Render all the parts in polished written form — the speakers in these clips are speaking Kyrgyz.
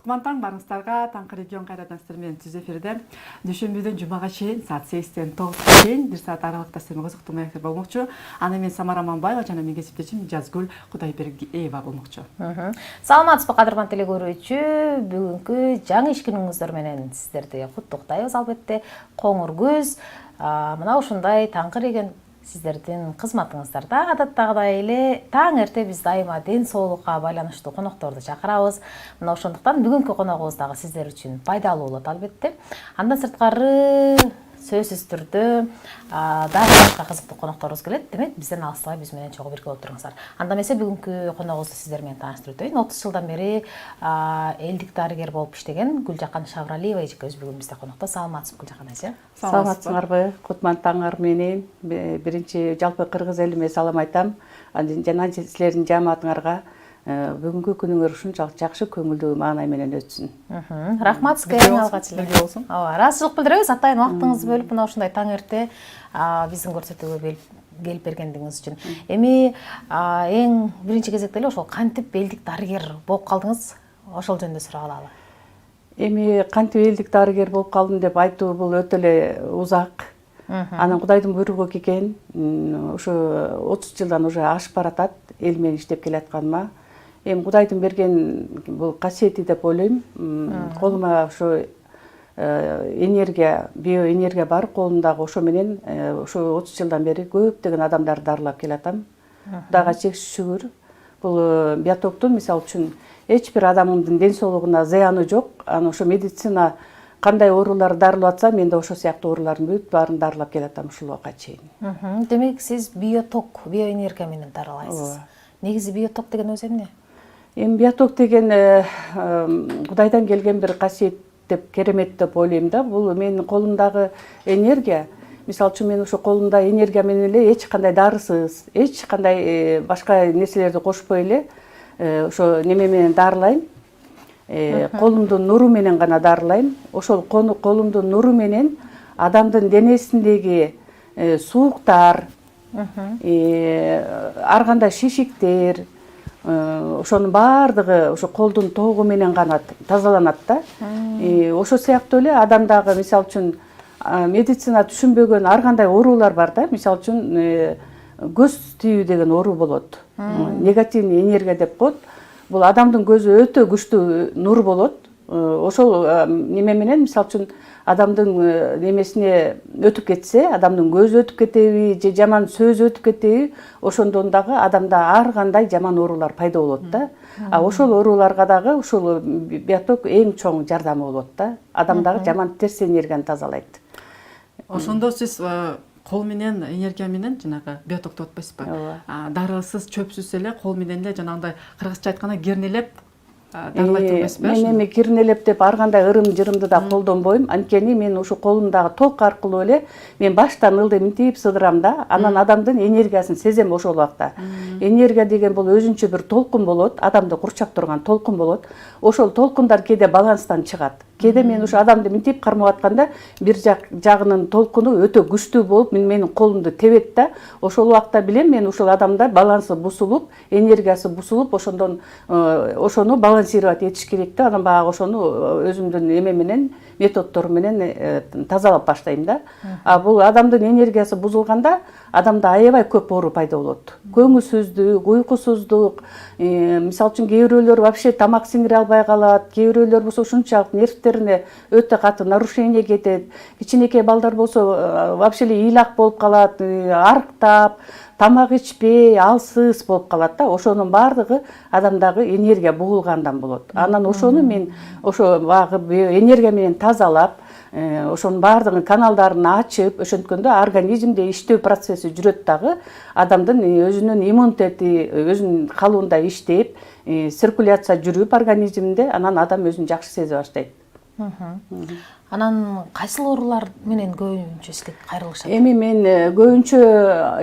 Кутман таң барыңыздарга таңкы регион кайрадан сиздер менен түз эфирде дүйшөмбүдөн жумага чейин саат 8-тен 9-га чейин 1 саат аралыкта сиздер менен кызыктуу маектер болмокчу. Аны мен Самара Манбаева жана менин кесиптешим Жазгүл Кудайбергиева болмокчу. Саламатсызбы кадырман теле көрүүчү, бүгүнкү жаңы иш күнүңүздөр менен сиздерди куттуктайбыз албетте. Коңур күз мына ушундай таңкы регион сиздердин кызматыңыздарда адаттагыдай эле таң эрте биз дайыма ден соолукка байланыштуу конокторду чакырабыз. Мына ошондуктан бүгүнкү коногубуз дагы сиздер үчүн пайдалуу болот албетте. Андан сырткары сөзсүз түрдө дагы башка кызыктуу конокторубуз келет. Демек бизден алыстабай биз менен чогуу бирге отуруңуздар. Анда эмесе бүгүнкү коногубузду сиздер менен тааныштырып өтөйүн. 30 жылдан бери элдик дарыгер болуп иштеген Гүлжакан Шавралиева эжекебиз бүгүн бизде конокто. Саламатсызбы Гүлжакан эже? Саламатсыңарбы? Кутман таңар менен биринчи жалпы кыргыз элиме салам айтам. Жана силердин жамаатыңарга бүгүнкү күнүңөр ушунчалык жакшы көңүлдүү маанай менен өтсүн. Рахмат сизге эң алгач эле. Ыраазычылык билдиребиз атайын убактыңызды бөлүп мына ушундай таң эрте биздин көрсөтүүгө келип бергендигиңиз үчүн. Эми эң биринчи кезекте эле ошол кантип элдик дарыгер болуп калдыңыз? Ошол жөнүндө сурап алалы. Эми кантип элдик дарыгер болуп калдым деп айтуу бул өтө эле узак. Анан Кудайдын буйругу экен. Ушу 30 жылдан уже ашып баратат эл менен иштеп келатканыма. Эми Кудайдын берген бул касиети деп ойлойм. Колума ошо энергия, биоэнергия бар колумдагы, ошо менен ошо 30 жылдан бери көптөгөн адамдарды дарылап келатам. Кудайга чексиз шүгүр. Бул биотоктун мисалы үчүн эч бир адамдын ден соолугуна зыяны жок. Аны ошо медицина кандай оорулар дарылап атса, мен да ошо сыяктуу оорулардын бүт баарын дарылап келатам ушул убакка чейин. Демек сиз биоток, биоэнергия менен дарылайсыз. Негизи биоток деген өзү эмне? Эми биоток деген Кудайдан келген бир касиет деп, керемет деп ойлойм да. Бул менин колумдагы энергия. Мисалы үчүн мен ошо колумда энергия менен эле эч кандай дарысыз, эч кандай башка нерселерди кошпой эле ошо неме менен дарылайм. Колумдун нуру менен гана дарылайм. Ошол колумдун нуру менен адамдын денесиндеги сууктар, ар кандай шишиктер, ошонун баардыгы ошо колдун тогу менен гана тазаланат да. Ошо сыяктуу эле адамдагы мисалы үчүн медицина түшүнбөгөн ар кандай оорулар бар да. Мисалы үчүн көз тийүү деген оору болот. Негативный энергия деп коет. Бул адамдын көзү өтө күчтүү нур болот. Ошол неме менен мисалы үчүн адамдын немесине өтүп кетсе, адамдын көзү өтүп кетеби, же жаман сөз өтүп кетеби, ошондон дагы адамда ар кандай жаман оорулар пайда болот да. Ошол ооруларга дагы ушул биоток эң чоң жардамы болот да. Адамдагы жаман терс энергияны тазалайт. Ошондо сиз кол менен энергия менен жанагы биоток деп атпайсызбы? Дарысыз, чөпсүз эле кол менен эле жанагындай кыргызча айтканда кернелеп дарылай турбайсызбы? Мен эми кирнелеп деп ар кандай ырым-жырымды да колдонбойм. Анткени мен ушу колумдагы ток аркылуу эле мен баштан ылдый мынтип сыдырам да. Анан адамдын энергиясын сезем ошол убакта. Энергия деген бул өзүнчө бир толкун болот, адамды курчап турган толкун болот. Ошол толкундар кээде баланстан чыгат. Кээде мен ушу адамды мынтип кармап атканда бир жагынын толкуну өтө күчтүү болуп менин колумду тебет да. Ошол убакта билем мен ушул адамда балансы бузулуп, энергиясы бузулуп, ошондон ошону балансировать этиш керек да. Анан баягы ошону өзүмдүн эме менен, методдору менен тазалап баштайм да. Бул адамдын энергиясы бузулганда адамда аябай көп оору пайда болот. Көңүлсүздүк, уйкусуздук, мисалы үчүн кээ бирөөлөр вообще тамак сиңире албай калат, кээ бирөөлөр болсо ушунчалык нервтерине өтө катуу нарушение кетет. Кичинекей балдар болсо вообще эле ыйлак болуп калат, арыктап, тамак ичпей, алсыз болуп калат да. Ошонун баардыгы адамдагы энергия бугулгандан болот. Анан ошону мен ошо баягы энергия менен тазалап, ошонун баардыгын каналдарын ачып, ошенткөндө организмде иштөө процесси жүрөт дагы. Адамдын өзүнүн иммунитети өзүнүн калыбында иштеп, циркуляция жүрүп организмде, анан адам өзүн жакшы сезе баштайт. Анан кайсыл оорулар менен көбүнчө силер кайрылышат? Эми мен көбүнчө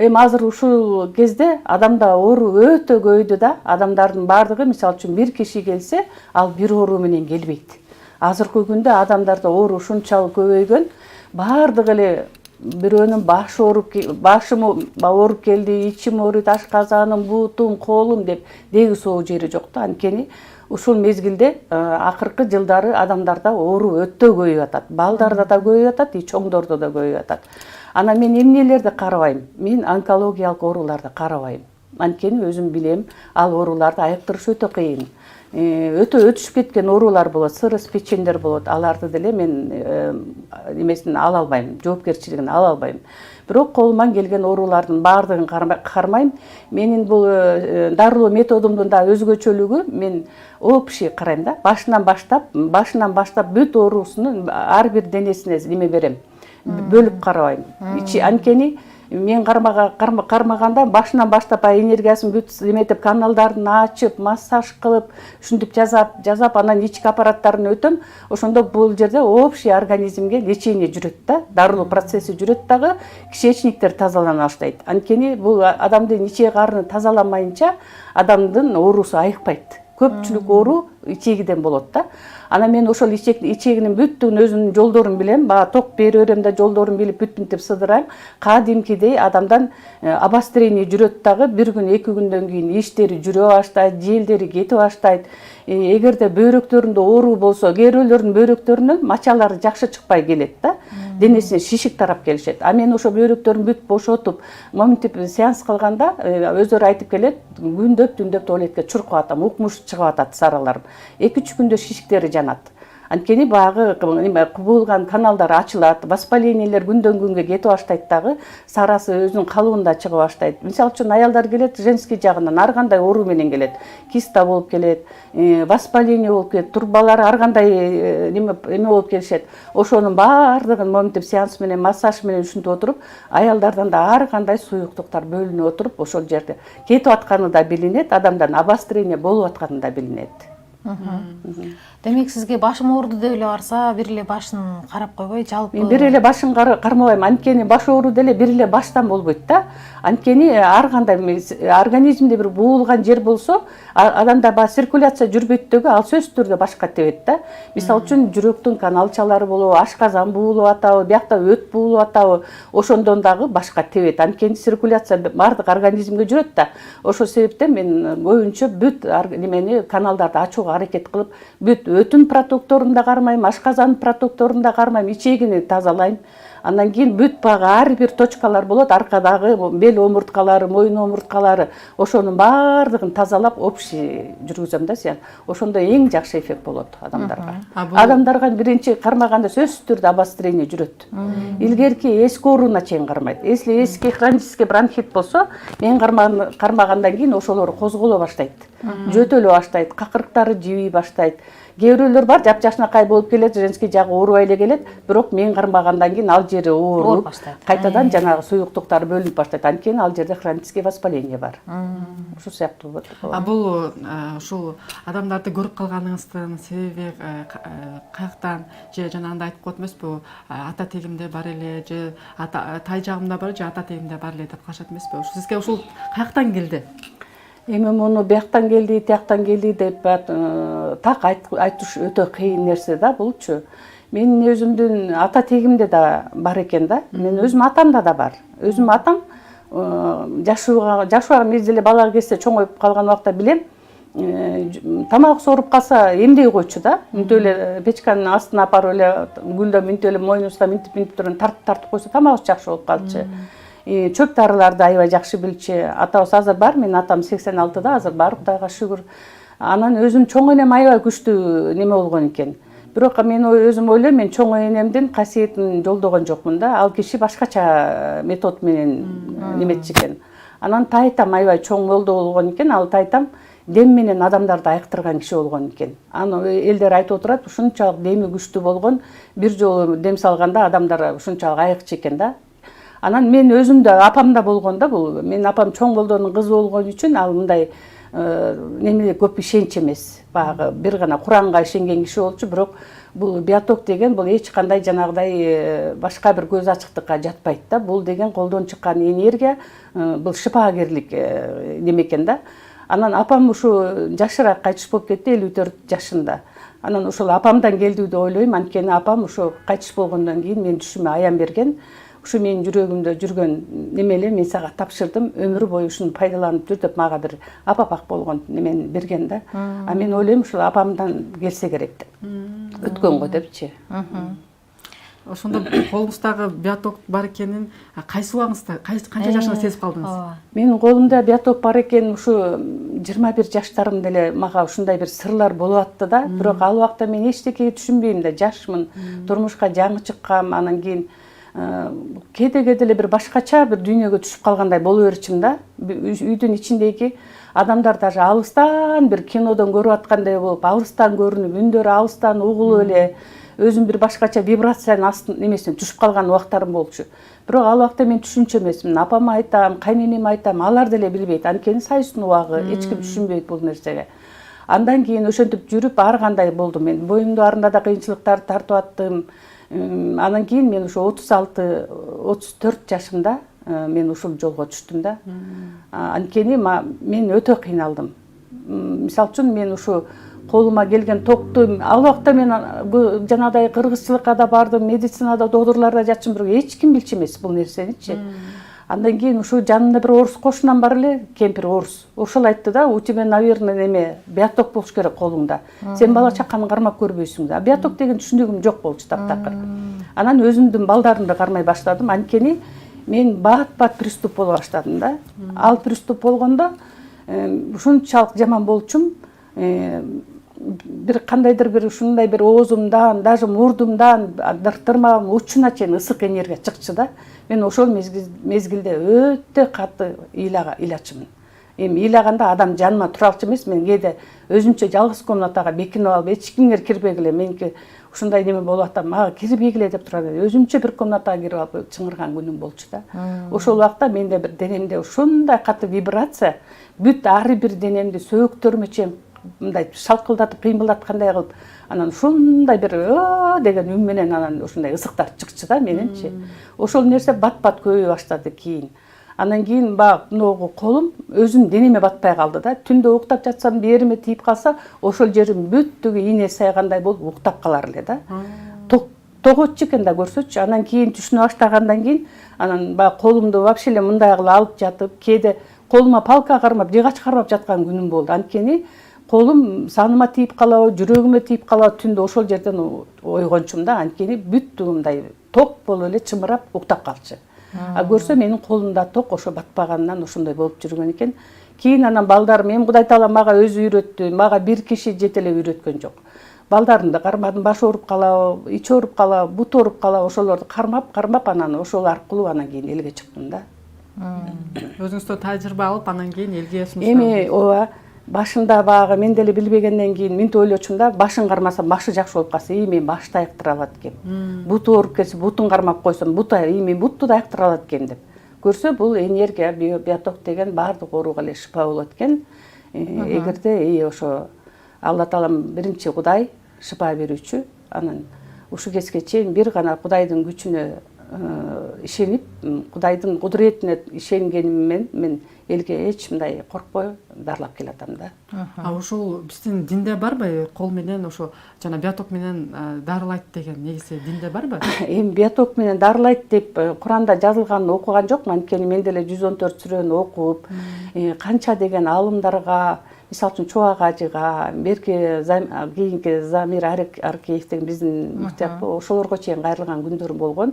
эми азыр ушул кезде адамда оору өтө көбөйдү да. Адамдардын баардыгы мисалы үчүн бир киши келсе, ал бир оору менен келбейт. Азыркы күндө адамдарда оору ушунчалык көбөйгөн, баардыгы эле бирөөнүн башым ооруп келди, ичим ооруйт, ашказаным, бутум, колум деп дегисоо жери жок да. Анткени ушул мезгилде акыркы жылдары адамдарда оору өтө көбөйүп атат. Балдарда да көбөйүп атат, чоңдордо да көбөйүп атат. Анан мен эмнелерди карабайм? Мен онкологиялык ооруларды карабайм. Анткени өзүм билем, ал ооруларды айыктырыш өтө кыйын. Өтө өтүшүп кеткен оорулар болот, сырыс печендер болот. Аларды деле мен эмесин ала албайм, жоопкерчилигин ала албайм. Бирок колуман келген оорулардын баардыгын кармайм. Менин бул дарылоо методумдун да өзгөчөлүгү, мен общий карайм да. Башынан баштап бүт оорусунун ар бир денесине неме берем. Бөлүп карабайм. Анткени мен кармаганда башынан баштап энергиясын бүт эметип, каналдарын ачып, массаж кылып, ушинтип жазап, анан ички аппараттарын өтөм. Ошондо бул жерде общий организмге лечение жүрөт да, дарылоо процесси жүрөт дагы, кишечниктер тазалана баштайт. Анткени бул адамдын ичек карыны тазаламайынча адамдын оорусу айыкпайт. Көпчүлүк оору ичегиден болот да. Анан мен ошол ичегинин бүттүгүн өзүнүн жолдорун билем, ток берип берем да, жолдорун билип бүтүнтүп сыдырайм. Кадимкидей адамдан обострение жүрөт дагы, бир күн, 2 күндөн кийин иштери жүрө баштайт, желдери кетип баштайт. Эгерде бөйрөктөрүндө оору болсо, кейбиреулөрдүн бөйрөктөрүнөн мачалары жакшы чыкпай келет да. Денесине шишик тарап келишет. А мен ошо бөйрөктөрүн бүт бошотуп, моминтип сеанс кылганда өздөрү айтып келет, күндөп, түндөп туалетке чуркап атам, укмуш чыгып атат сараларым. 2-3 күндө шишиктери жанат. Анткени багы кубулган каналдар ачылат, воспалениелер күндөн күнгө кетип баштайт дагы, сарасы өзүнүн калыбында чыга баштайт. Мисалы үчүн аялдар келет женский жагынан ар кандай оору менен келет. Киста болуп келет, воспаление болуп келет, турбалары ар кандай эме болуп келишет. Ошонун баардыгын моминтип сеанс менен, массаж менен ушинтип отуруп, аялдардан да ар кандай суюктуктар бөлүнүп отуруп, ошол жерде кетип атканы да билинет, адамдан обострение болуп атканы да билинет. Демек сизге башым ооруду деп эле барса, бир эле башын карап койбой, жалпы бир эле башын кармабайм. Анткени баш оору деле бир эле баштан болбойт да. Анткени ар кандай организмде бир буулган жер болсо, адамда циркуляция жүрбөйт дөгө, ал сөзсүз түрдө башка тебет да. Мисалы үчүн жүрөктүн каналчалары болобу, ашказан буулуп атабы, биякта өт буулуп атабы, ошондон дагы башка тебет. Анткени циркуляция баардык организмге жүрөт да. Ошол себептен мен көбүнчө бүт немени каналдарды ачууга аракет кылып, бүт өтүн продукторун да кармайм, ашказан продукторун да кармайм, ичегини тазалайм. Андан кийин бүт багы ар бир точкалар болот, аркадагы бел омурткалары, мойын омурткалары, ошонун баардыгын тазалап, общий жүргүзөм да сен. Ошондо эң жакшы эффект болот адамдарга. Адамдарга биринчи кармаганда сөзсүз түрдө обострение жүрөт. Илгерки эски ооруна чейин кармайт. Если эски хронический бронхит болсо, мен кармагандан кийин ошолор козголо баштайт. Жөтөлө баштайт, какырыктары жибий баштайт. Кейбиреулөр бар, жапжашнакай болуп келет, женский жагы оорубай эле келет, бирок мен кармагандан кийин ал жери ооруп, кайтадан жанагы суюктуктар бөлүнүп баштайт. Анткени ал жерде хронический воспаление бар. Ушул сыяктуу болот. Бул ушул адамдарды көрүп калганыңыздын себеби каяктан, же жанагындай айтып коет эмеспи, ата тегимде бар эле, же тай жагымда бар, же ата тегимде бар эле деп калышат эмеспи? Сизге ушул каяктан келди? Эми муну бияктан келди, тияктан келди деп так айтыш өтө кыйын нерсе да булчу. Менин өзүмдүн ата тегимде да бар экен да. Мен өзүм атамда да бар. Өзүм атам жашууга мезгилде бала кезде чоңоюп калган убакта билем. Тамак сооруп калса эмдей койчу да. Мынтип эле печканын астына апарып эле гүлдө мынтип эле мойнубузга мынтип туруп тартып койсо тамагыбыз жакшы болуп калчу. Чөп дарыларды аябай жакшы билчү. Атабыз азыр бар, менин атам 86-да, азыр бар, Кудайга шүгүр. Анан өзүм чоң энем аябай күчтүү неме болгон экен. Бирок мен өзүм ойлойм, мен чоң энемдин касиетин жолдогон жокмун да. Ал киши башкача метод менен неметчи экен. Анан тайтам аябай чоң молдо болгон экен. Ал тайтам дем менен адамдарды айыктырган киши болгон экен. Аны элдер айтып отурат, ушунчалык деми күчтүү болгон, бир жолу дем салганда адамдар ушунчалык айыкчу экен да. Анан мен өзүм да апамда болгон да бул. Мен апам чоң молдонун кызы болгон үчүн ал мындай немеге көп ишенч эмес. Багы бир гана Куранга ишенген киши болчу, бирок бул биоток деген бул эч кандай жанагыдай башка бир көз ачыктыкка жатпайт да. Бул деген колдон чыккан энергия, бул шипагерлик неме экен да. Анан апам ушу жашыраак кайтыш болуп кетти, 54 жашында. Анан ошол апамдан келди деп ойлойм, анткени апам ушу кайтыш болгондон кийин мен түшүмө аян берген. ушу менин жүрөгүмдө жүргөн неме эле, мен сага тапшырдым, өмүр бою ушуну пайдаланып жүр деп мага бир апапак болгон немени берген да. А мен ойлойм ушул апамдан келсе керек деп. Өткөнгө депчи. Ошондо колуңуздагы биоток бар экенин кайсы убагыңызда, канча жашыңызда сезип калдыңыз? Менин колумда биоток бар экенин ушу 21 жаштарымда эле мага ушундай бир сырлар болуп атты да. Бирок ал убакта мен эчтекеге түшүнбөйм да, жашмын, турмушка жаңы чыккам, анан кийин кээде эле бир башкача бир дүйнөгө түшүп калгандай боло берчүмүн да. Үйдүн ичиндеги адамдар даже алыстан бир кинодон көрүп аткандай болуп, алыстан көрүнүп, үндөрү алыстан угулуп эле, өзүм бир башкача вибрациянын немесине түшүп калган убактарым болчу. Бирок ал убакта мен түшүнчү эмесмин. Апама айтам, кайненеме айтам, алар деле билбейт. Анткени сайыстын убагы, эч ким түшүнбөйт бул нерсеге. Андан кийин ошентип жүрүп ар кандай болду. Мен боюмдун арында да кыйынчылыктарды тартып аттым. Анан кийин мен ушу 36-34 жашымда мен ушул жолго түштүм да. Анткени мен өтө кыйналдым. Мисалы үчүн мен ушу колума келген токту ал убакта мен жанагыдай кыргызчылыкка да бардым, медицинада докторлар да жатчым, бирок эч ким билчү эмес бул нерсеничи. Андан кийин ушу жанымда бир орус кошунам бар эле, кемпир орус. Ошол айтты да, у тебя, наверное, неме биоток болуш керек колуңда. Сен бала чаканы кармап көрбөйсүң да. Биоток деген түшүнүгүм жок болчу таптакыр. Анан өзүмдүн балдарымды кармай баштадым. Анткени мен бат-бат приступ боло баштадым да. Ал приступ болгондо ушунчалык жаман болчум. Бир кандайдыр бир ушундай бир оозумдан, даже мурдумдан, тырмагымдын учуна чейин ысык энергия чыкчу да. Мен ошол мезгилде өтө катты ыйлачымын. Эми ыйлаганда адам жаныма тура алчу эмес, мен кээде өзүмчө жалгыз комнатага бекинип алып, эч кимге кирбегиле, меники ушундай неме болуп атам, мага кирбегиле деп турат эле. Өзүмчө бир комнатага кирип алып чыңырган күнүм болчу да. Ошол убакта менде бир денемде ушундай катты вибрация, бүт ар бир денемди сөөктөрүмө чейин мындай шалкылдатып, кыймылдаткандай кылып, анан ушундай бир деген үн менен анан ушундай ысыктар чыкчы да менинчи. Ошол нерсе бат-бат көбөйө баштады кийин. Анан кийин могу колум өзүм денеме батпай калды да. Түндө уктап жатсам, бериме тийип калса, ошол жерим бүттүгү ийне сайгандай болуп уктап калар эле да. Тоготчу экен да көрсөчү. Анан кийин түшүнө баштагандан кийин анан колумду вообще эле мындай кылып алып жатып, кээде колума палка кармап, жыгач кармап жаткан күнүм болду. Анткени колум саныма тийип калабы, жүрөгүмө тийип калабы, түндө ошол жерден ойгончумун да. Анткени бүттү мындай ток болуп эле чымырап уктап калчу. А көрсө менин колумда ток ошо батпаганынан ошондой болуп жүргөн экен. Кийин анан балдарым, эми Кудай таала мага өзү үйрөттү, мага бир киши жете эле үйрөткөн жок. Балдарымды кармадым, баш ооруп калабы, ич ооруп калабы, бут ооруп калабы, ошолорду кармап анан ошол аркылуу анан кийин элге чыктым да. Өзүңүздөн тажрыйба алып, анан кийин элге сунуштап. Эми ооба башында багы мен деле билбегенден кийин мынтип ойлочумун да, башын кармасам башы жакшы болуп калса, мен башты айыктыра алат экенмин. Буту ооруп кетсе, бутун кармап койсом, мен бутту да айыктыра алат экен деп. Көрсө бул энергия, биоток деген баардык ооруга эле шыпа болот экен. Эгерде ошо Алла таалам биринчи Кудай шыпа берүүчү, анан ушу кезге чейин бир гана Кудайдын күчүнө ишенип, Кудайдын кудуретине ишенгеним мен элге эч мындай коркпой дарылап келатам да. А ушул биздин динде барбы? Кол менен ошо жана биоток менен дарылайт деген негизи динде барбы? Эми биоток менен дарылайт деп Куранда жазылганын окуган жокмун. Анткени мен деле 114 сүрөнү окуп, канча деген алымдарга, мисалы үчүн Чубак ажыга, кийинки Замир Аркеев деген биздин муктиятпы, ошолорго чейин кайрылган күндөрүм болгон.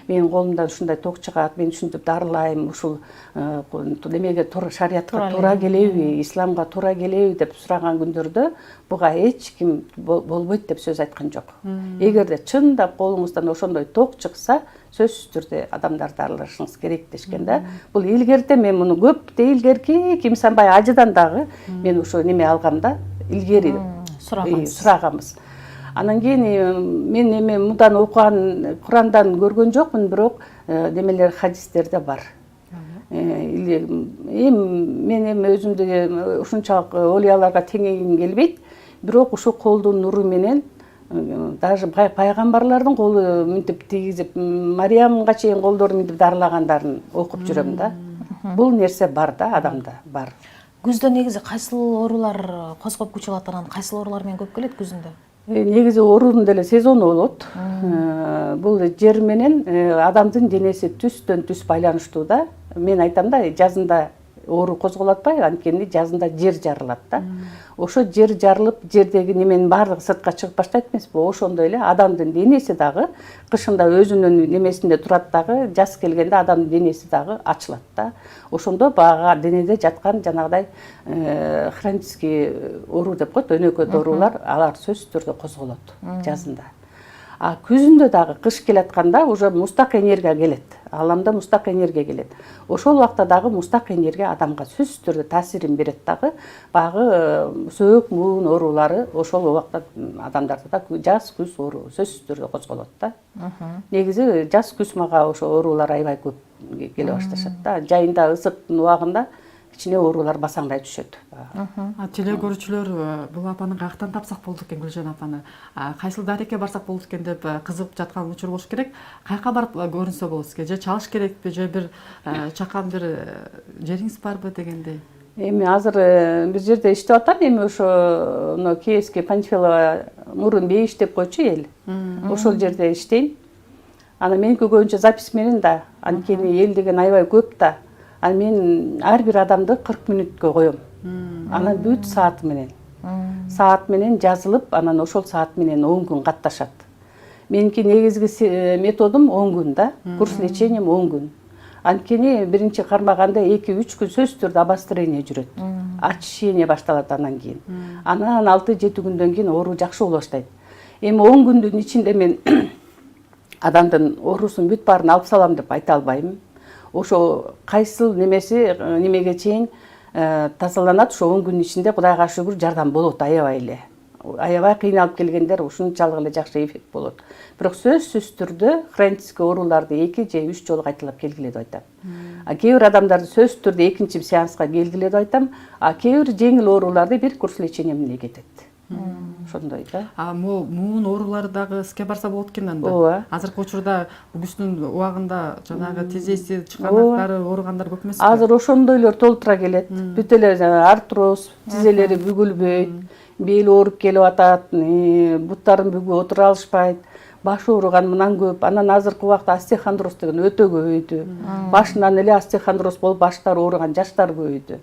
Менин колумдан ушундай ток чыгат, мен ушинтип дарылайм, ушул немеге шариятка туура келеби, исламга туура келеби деп сураган күндөрдө буга эч ким болбойт деп сөз айткан жок. Эгерде чындап колуңуздан ошондой ток чыкса, сөзсүз түрдө адамдарды дарылашыңыз керек дешкен да. Бул илгерде мен муну көптө илгерки Кимсанбай ажыдан дагы мен ошо неме алгам да, илгери сураганбыз. Анан кийин мен эми мындан окуган, Курандан көргөн жокмун, бирок немелер хадистерде бар. Мен өзүмдү ушунчалык олияларга теңегим келбейт, бирок ушу колдун нуру менен даже пайгамбарлардын колу мынтип тийгизип, Мариямга чейин колдорун мынтип дарылагандарын окуп жүрөм да. Бул нерсе бар да, адамда бар. Күздө негизи кайсыл оорулар козгоп күч алат, анан кайсыл оорулар менен көп келет күзүндө? Негизи оорунун деле сезону болот. Бул жер менен адамдын денеси түстөн түс байланыштуу да. Мен айтам да, жазында оору козголуп атпайбы, анткени жазында жер жарылат да. Ошо жер жарылып, жердеги неменин баардыгы сыртка чыгып баштайт эмеспи? Ошондой эле адамдын денеси дагы кышында өзүнүн немесинде турат дагы, жаз келгенде адамдын денеси дагы ачылат да. Ошондо багы денеде жаткан жанагыдай хронический оору деп коет, өнөкөт оорулар, алар сөзсүз түрдө козголот жазында. А күзүндө дагы кыш келатканда уже мустак энергия келет. Аламда мустак энергия келет. Ошол убакта дагы мустак энергия адамга сөзсүз түрдө таасирин берет дагы. Багы сөөк муун оорулары ошол убакта адамдарда да жаз күз оору сөзсүз түрдө козголот да. Негизи жаз күз мага ошо оорулар аябай көп келе башташат да. Жайында ысыктын убагында кичине оорулар басаңдай түшөт. Теле көрүүчүлөр бул апаны каяктан тапсак болду экен, Гүлжан апаны? Кайсыл дарекке барсак болот экен деп кызыгып жаткан учур болуш керек. Каяка барып көрүнсө болот экен? Же чалыш керекпи, же бир чакан бир жериңиз барбы дегендей? Эми азыр бир жерде иштеп атам, эми ошо Киевский Панфилова мурун бейиш деп койчу эл. Ошол жерде иштейм. Ана меники көбүнчө запись менен да, анткени эл деген аябай көп да. Ал мен ар бир адамды 40 мүнөткө коем. Анан бүт саат менен. Саат менен жазылып, анан ошол саат менен 10 күн катташат. Меники негизги методум 10 күн да, курс лечением 10 күн. Анткени биринчи кармаганда 2-3 күн сөзсүз түрдө обострение жүрөт. Очищение башталат андан кийин. Анан 6-7 күндөн кийин оору жакшы боло баштайт. Эми 10 күндүн ичинде мен адамдын оорусун бүт баарын алып салам деп айта албайм. Ошо кайсыл немеге чейин тазаланат, ошо 10 күн ичинде Кудайга шүгүр жардам болот аябай эле. Аябай кыйналып келгендер ушунчалык эле жакшы эффект болот. Бирок сөзсүз түрдө хронический ооруларды 2 же 3 жолу кайталап келгиле деп айтам. А кээ бир адамдарды сөзсүз түрдө экинчи сеанска келгиле деп айтам. А кээ бир жеңил ооруларды бир курс лечения менен кетет. Ошондой да. Муун оорулары дагы ске барса болот экен анда. Ооба. Азыркы учурда күздүн убагында жанагы тизеси, чыканактары ооругандар көп эмеспи? Азыр ошондойлор толтура келет. Бүт эле артроз, тизелери бүгүлбөйт, бели ооруп келип атат, буттарын бүгүп отура алышпайт, баш ооруган мындан көп. Анан азыркы убакта остеохондроз деген өтө көбөйдү. Башынан эле остеохондроз болуп баштары ооруган жаштар көбөйдү.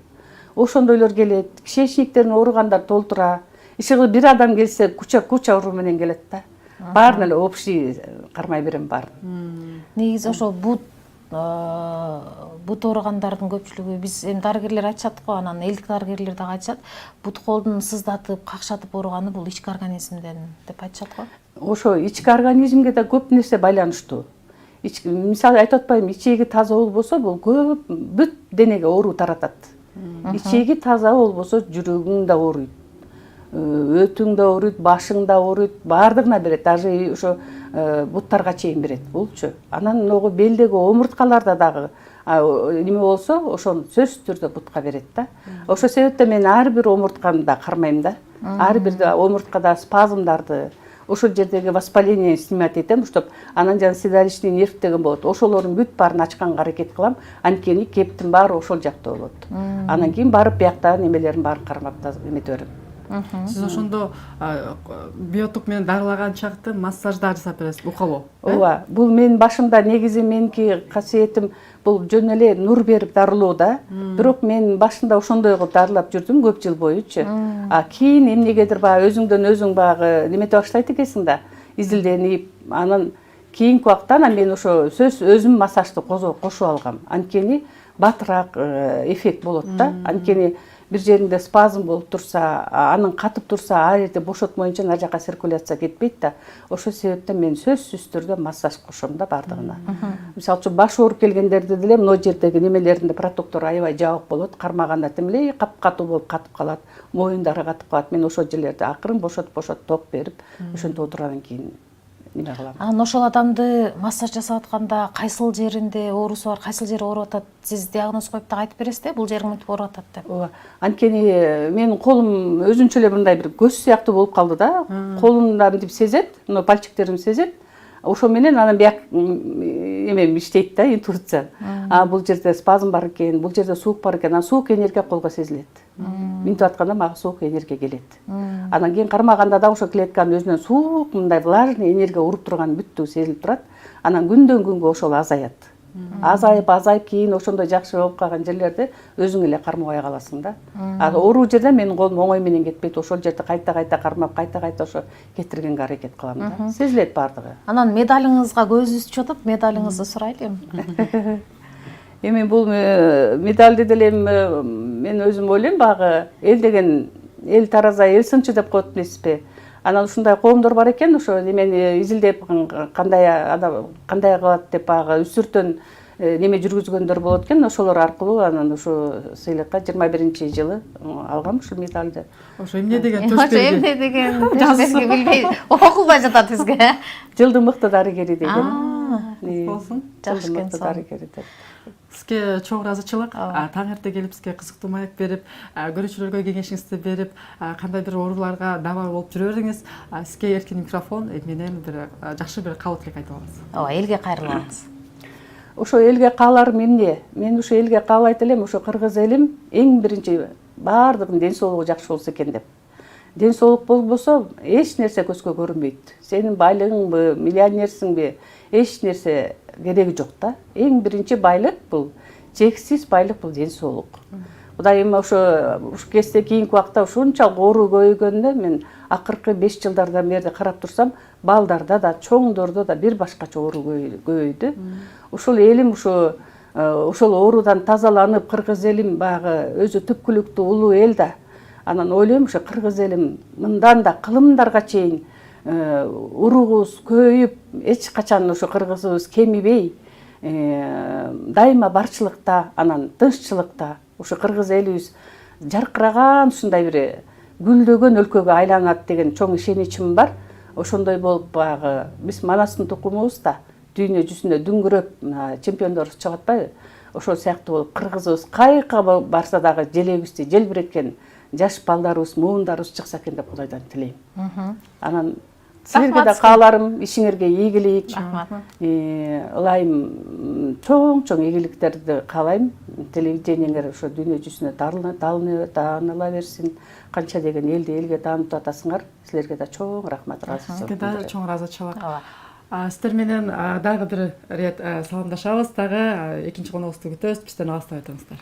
Ошондойлор келет. Кишечниктерин ооругандар толтура. Иши бир адам келсе куча оору менен келет да. Баарын эле общий кармай берем баарын. Негизи ошол бут ооругандардын көпчүлүгү биз эми дарыгерлер айтышат го, анан элдик дарыгерлер дагы айтышат, бут колдун сыздатып, какшатып ооруганы бул ички организмден деп айтышат го. Ошо ички организмге да көп нерсе байланыштуу. Мисалы айтып атпаймынбы, ичеги таза болбосо бул көп бүт денеге оору таратат. Ичеги таза болбосо жүрөгүң да ооруйт. Өтүң да ооруйт, башың да ооруйт, баардыгына берет, даже ошо буттарга чейин берет болчу. Анан могу белдеги омурткаларда дагы неме болсо, ошону сөзсүз түрдө бутка берет да. Ошол себептен мен ар бир омуртканы да кармайм да. Ар бир омурткада спазмдарды, ошол жердеги воспаление снимать этем, чтобы анан жана седалищный нерв деген болот. Ошолордун бүт баарын ачканга аракет кылам, анткени кептин баары ошол жакта болот. Анан кийин барып бияктагы немелерин баарын кармап эмете берем. Сиз ошондо биоток менен дарылаган чакты массаждар жасап бересиз, уколо. Ооба, бул менин башымда негизи меники касиетим бул жөн эле нур берип дарылоо да. Бирок мен башында ошондой кылып дарылап жүрдүм көп жыл боючу. А кийин эмнегедир баягы өзүңдөн өзүң баягы немете баштайт экенсиң да, изилденип, анан кийинки убакта мен ошо өзүм массажды кошуп алгам. Анткени батыраак эффект болот да. Анткени бир жеринде спазм болуп турса, анын катып турса, ар жерде бошотмоюнча ар жака циркуляция кетпейт да. Ошол себептен мен сөзсүз түрдө массаж кошом да бардыгына. Мисалы үчүн баш ооруп келгендерди деле могу жердеги немелеринде протоктор аябай жабык болот, кармаганда тимлей кап-катуу болуп катып калат, моюндары катып калат. Мен ошол жерлерди акырын бошот ток берип, ошентип отургандан кийин неме кылам. Анан ошол адамды массаж жасап атканда кайсыл жеринде оорусу бар, кайсыл жери ооруп атат, сиз диагноз коюп да айтып бересиз да, бул жериң мынтип ооруп атат деп. Ооба. Анткени менин колум өзүнчө эле мындай бир көз сыяктуу болуп калды да. Колумда мынтип сезет, мына пальчиктерим сезет. Ошо менен анан бияк эмем иштейт да, интуиция. Бул жерде спазм бар экен, бул жерде суук бар экен, анан суук энергия колго сезилет. минтип атканда мага суук энергия келет. Анан кийин кармаганда да ошо клетканын өзүнөн суук мындай влажный энергия уруп турганы бүттүгү сезилип турат. Анан күндөн күнгө ошол азаят. Азайып кийин ошондой жакшы болуп калган жерлерди өзүң эле кармабай каласың да. Ооруу жерден менин колум оңой менен кетпейт. Ошол жерди кайта кармап, кайта ошо кетиргенге аракет кылам да. Сезилет бардыгы. Анан медалыңызга көзүбүз чотуп, медалыңызды сурайлы эми. Эми бул медалды деле мен өзүм ойлойм, багы эл деген эл тараза эл сынчы деп коет эмеспи. Анан ушундай коомдор бар экен, ошо немени изилдеп кандай кылат деп багы үстүртөн неме жүргүзгөндөр болот экен. Ошолор аркылуу анан ушу сыйлыкка 21-жылы алгам ушул медалды. Ошо эмне деген Ошо эмне деген төшбеси билбей окулбай жатат бизге. Жылдын мыкты дарыгери деген. Болсун. Жакшы экен. Дарыгери деп. Сизге чоң ыраазычылык. Таң эрте келип бизге кызыктуу маек берип, көрүүчүлөргө кеңешиңизди берип, кандай бир ооруларга дава болуп жүрө бердиңиз. Сизге эркин микрофон менен бир жакшы бир кабыл тилек айтып алабыз. Ооба, элге кайрылабыз. Ошо элге кааларым эмне? Мен ошо элге каалайт элем, ошо кыргыз элим эң биринчи баардыгынын ден соолугу жакшы болсо экен деп. Ден соолук болбосо эч нерсе көзгө көрүнбөйт. Сенин байлыгыңбы, миллионерсиңби, эч нерсе кереги жок да. Эң биринчи байлык бул чексиз байлык, бул ден соолук. Кудайым ошо кезде кийинки убакта ушунчалык оору көбөйгөндө мен акыркы 5 жылдардан бери карап турсам, балдарда да, чоңдордо да бир башкача оору көбөйдү. Ушул элим ошол оорудан тазаланып, кыргыз элим багы өзү түпкүлүктүү улуу эл да. Анан ойлойм, ошо кыргыз элим мындан да кылымдарга чейин уругубуз көбөйүп, эч качан ошо кыргызыбыз кемибей, дайыма барчылыкта, анан тынччылыкта, ошо кыргыз элибиз жаркыраган ушундай бир гүлдөгөн өлкөгө айланат деген чоң ишеничим бар. Ошондой болуп багы биз Манастын тукумубуз да дүйнө жүзүнө дүңгүрөп чемпиондор чыгып атпайбы? Ошол сыяктуу болуп кыргызыбыз кайка барса дагы желебизди желбиреткен жаш балдарыбыз, муундарыбыз чыкса экен деп Кудайдан тилейм. Анан силерге да кааларым, ишиңерге ийгилик. Ылайым чоң ийгиликтерди каалайм. Телевидениеңер ошо дүйнө жүзүнө тааныла берсин. Канча деген элди элге таанытып атасыңар. Силерге да чоң рахмат, ыраазычылык. Сизге да чоң ыраазычылык. Сиздер менен дагы бир рет саламдашабыз. Дагы экинчи коногубузду күтөбүз. Бизден алыстабай туруңуздар.